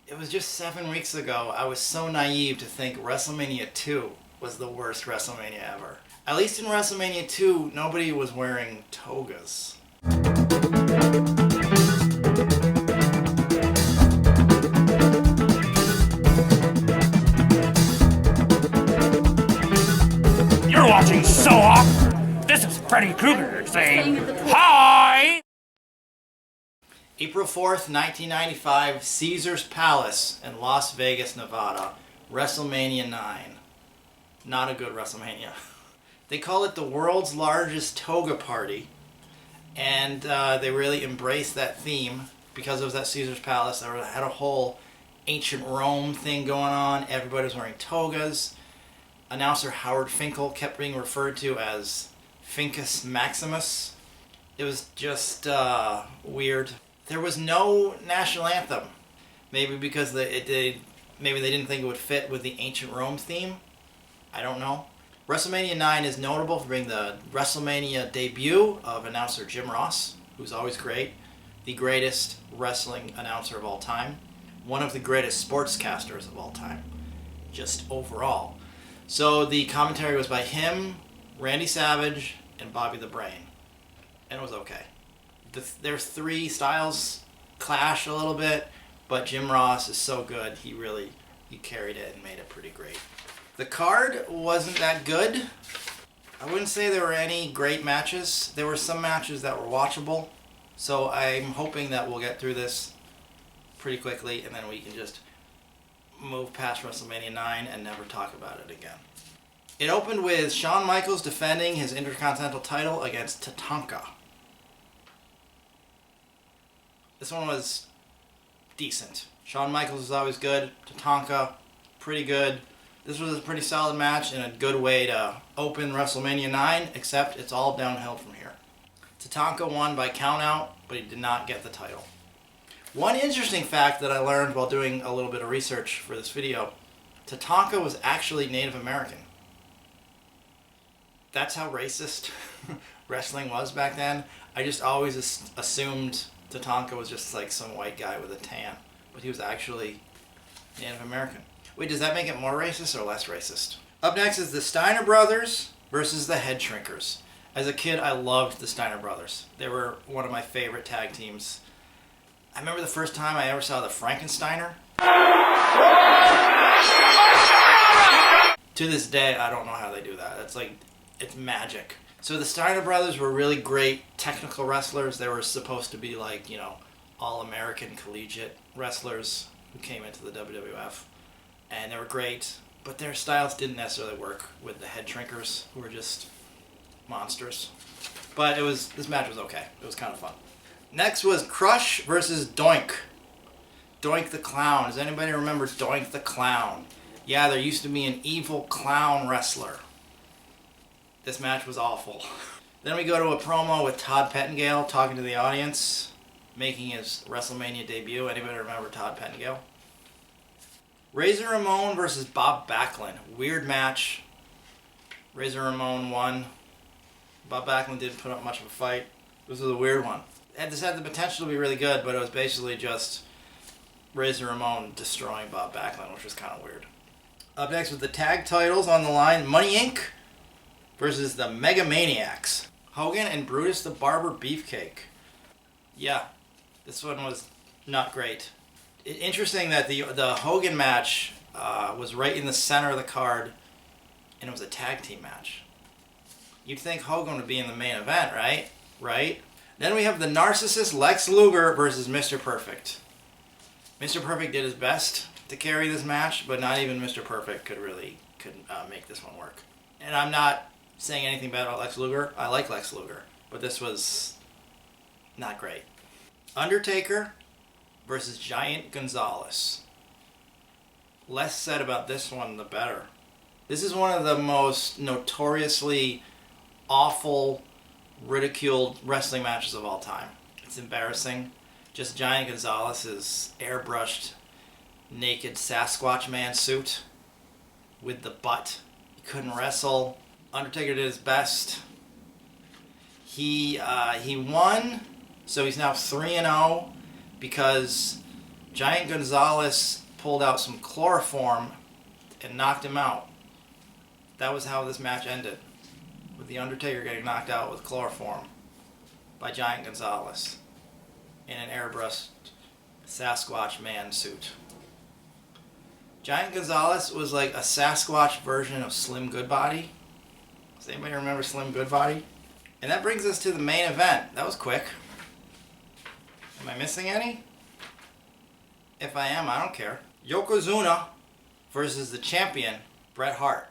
It was just 7 weeks ago. I was so naive to think WrestleMania 2 was the worst WrestleMania ever. At least in WrestleMania 2, nobody was wearing togas. You're watching So Awkward. This is Freddy Krueger saying hi! April 4th, 1995, Caesars Palace in Las Vegas, Nevada. WrestleMania IX. Not a good WrestleMania. They call it the world's largest toga party. And they really embraced that theme because it was at Caesars Palace. They had a whole ancient Rome thing going on. Everybody was wearing togas. Announcer Howard Finkel kept being referred to as Fincus Maximus. It was just weird. There was no national anthem. Maybe because maybe they didn't think it would fit with the ancient Rome theme. I don't know. WrestleMania IX is notable for being the WrestleMania debut of announcer Jim Ross, who's always great, the greatest wrestling announcer of all time, one of the greatest sportscasters of all time, just overall. So the commentary was by him, Randy Savage, and Bobby the Brain, and it was okay. Their three styles clash a little bit, but Jim Ross is so good, he carried it and made it pretty great. The card wasn't that good. I wouldn't say there were any great matches. There were some matches that were watchable, so I'm hoping that we'll get through this pretty quickly and then we can just move past WrestleMania IX and never talk about it again. It opened with Shawn Michaels defending his Intercontinental title against Tatanka. This one was decent. Shawn Michaels is always good. Tatanka, pretty good. This was a pretty solid match and a good way to open WrestleMania IX, except it's all downhill from here. Tatanka won by countout, but he did not get the title. One interesting fact that I learned while doing a little bit of research for this video, Tatanka was actually Native American. That's how racist wrestling was back then. I just always assumed Tatanka was just like some white guy with a tan, but he was actually Native American. Wait, does that make it more racist or less racist? Up next is the Steiner brothers versus the Headshrinkers. As a kid, I loved the Steiner brothers. They were one of my favorite tag teams. I remember the first time I ever saw the Frankensteiner. To this day, I don't know how they do that. It's magic. So the Steiner brothers were really great technical wrestlers. They were supposed to be like, all-American collegiate wrestlers who came into the WWF. And they were great, but their styles didn't necessarily work with the Headshrinkers, who were just monsters. But this match was okay. It was kind of fun. Next was Crush versus Doink. Doink the Clown. Does anybody remember Doink the Clown? Yeah, there used to be an evil clown wrestler. This match was awful. Then we go to a promo with Todd Pettengill talking to the audience, making his WrestleMania debut. Anybody remember Todd Pettengill? Razor Ramon versus Bob Backlund. Weird match. Razor Ramon won. Bob Backlund didn't put up much of a fight. This was a weird one. This had the potential to be really good, but it was basically just Razor Ramon destroying Bob Backlund, which was kind of weird. Up next with the tag titles on the line, Money Inc. versus the Mega Maniacs. Hogan and Brutus the Barber Beefcake. Yeah, this one was not great. Interesting that the Hogan match was right in the center of the card, and it was a tag team match. You'd think Hogan would be in the main event, right? Right? Then we have the narcissist Lex Luger versus Mr. Perfect. Mr. Perfect did his best to carry this match, but not even Mr. Perfect could make this one work. And I'm not saying anything bad about Lex Luger. I like Lex Luger, but this was not great. Undertaker versus Giant Gonzalez. Less said about this one, the better. This is one of the most notoriously awful, ridiculed wrestling matches of all time. It's embarrassing. Just Giant Gonzalez's airbrushed, naked Sasquatch man suit with the butt. He couldn't wrestle. Undertaker did his best. He won, so he's now 3-0 because Giant Gonzalez pulled out some chloroform and knocked him out. That was how this match ended, with the Undertaker getting knocked out with chloroform by Giant Gonzalez in an airbrushed Sasquatch man suit. Giant Gonzalez was like a Sasquatch version of Slim Goodbody. Does anybody remember Slim Goodbody? And that brings us to the main event. That was quick. Am I missing any? If I am, I don't care. Yokozuna versus the champion, Bret Hart.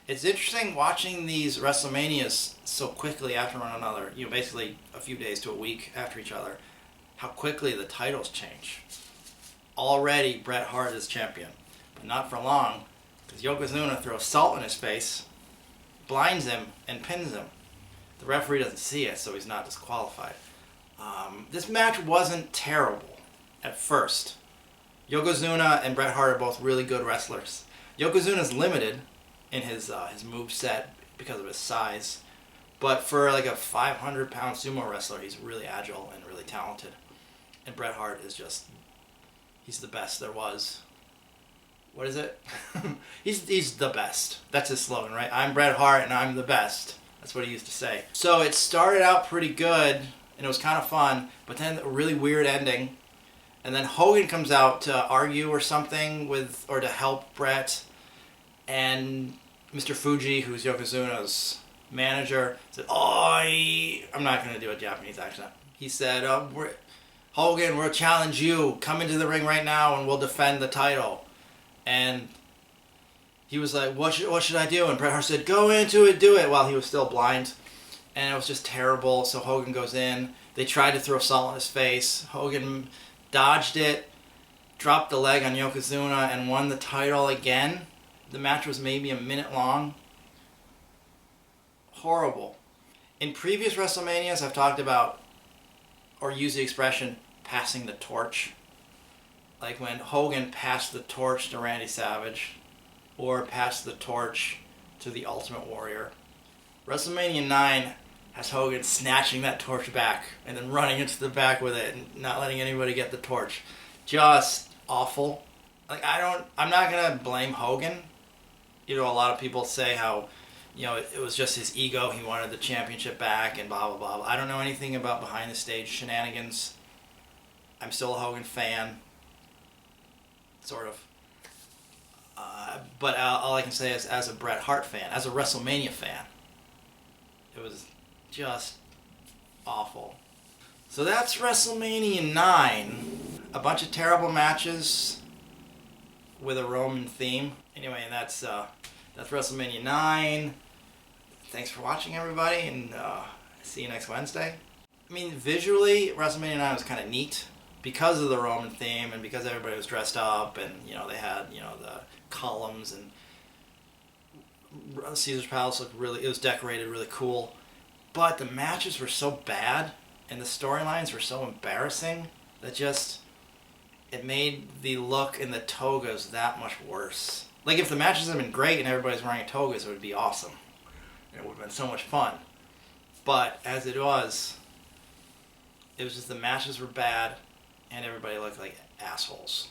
It's interesting watching these WrestleManias so quickly after one another, basically a few days to a week after each other, how quickly the titles change. Already Bret Hart is champion, but not for long, because Yokozuna throws salt in his face, blinds him, and pins him. The referee doesn't see it, so he's not disqualified. This match wasn't terrible at first. Yokozuna and Bret Hart are both really good wrestlers. Yokozuna's limited in his move set because of his size, but for like a 500-pound sumo wrestler, he's really agile and really talented. And Bret Hart is he's the best there was. What is it? he's the best. That's his slogan, right? I'm Bret Hart and I'm the best. That's what he used to say. So it started out pretty good and it was kind of fun, but then a really weird ending. And then Hogan comes out to argue or something or to help Bret. And Mr. Fuji, who's Yokozuna's manager, said, I'm not going to do a Japanese accent. He said, Hogan, we'll challenge you. Come into the ring right now and we'll defend the title. And he was like, what should I do? And Bret Hart said, go into it, do it, while he was still blind. And it was just terrible. So Hogan goes in. They tried to throw salt in his face. Hogan dodged it, dropped the leg on Yokozuna, and won the title again. The match was maybe a minute long. Horrible. In previous WrestleManias, I've talked about, or used the expression, passing the torch. Like when Hogan passed the torch to Randy Savage, or passed the torch to the Ultimate Warrior. WrestleMania IX has Hogan snatching that torch back and then running into the back with it and not letting anybody get the torch. Just awful. Like I'm not gonna blame Hogan. A lot of people say how, it was just his ego. He wanted the championship back and blah, blah, blah. I don't know anything about behind the stage shenanigans. I'm still a Hogan fan. Sort of. But all I can say is, as a Bret Hart fan, as a WrestleMania fan, it was just awful. So that's WrestleMania IX. A bunch of terrible matches with a Roman theme. Anyway, that's WrestleMania IX. Thanks for watching, everybody, and see you next Wednesday. I mean, visually, WrestleMania IX was kind of neat because of the Roman theme and because everybody was dressed up and, they had, the columns and Caesar's Palace it was decorated really cool. But the matches were so bad and the storylines were so embarrassing that it made the look in the togas that much worse. Like, if the matches had been great and everybody's wearing togas, it would be awesome. It would have been so much fun. But as it was just the matches were bad and everybody looked like assholes.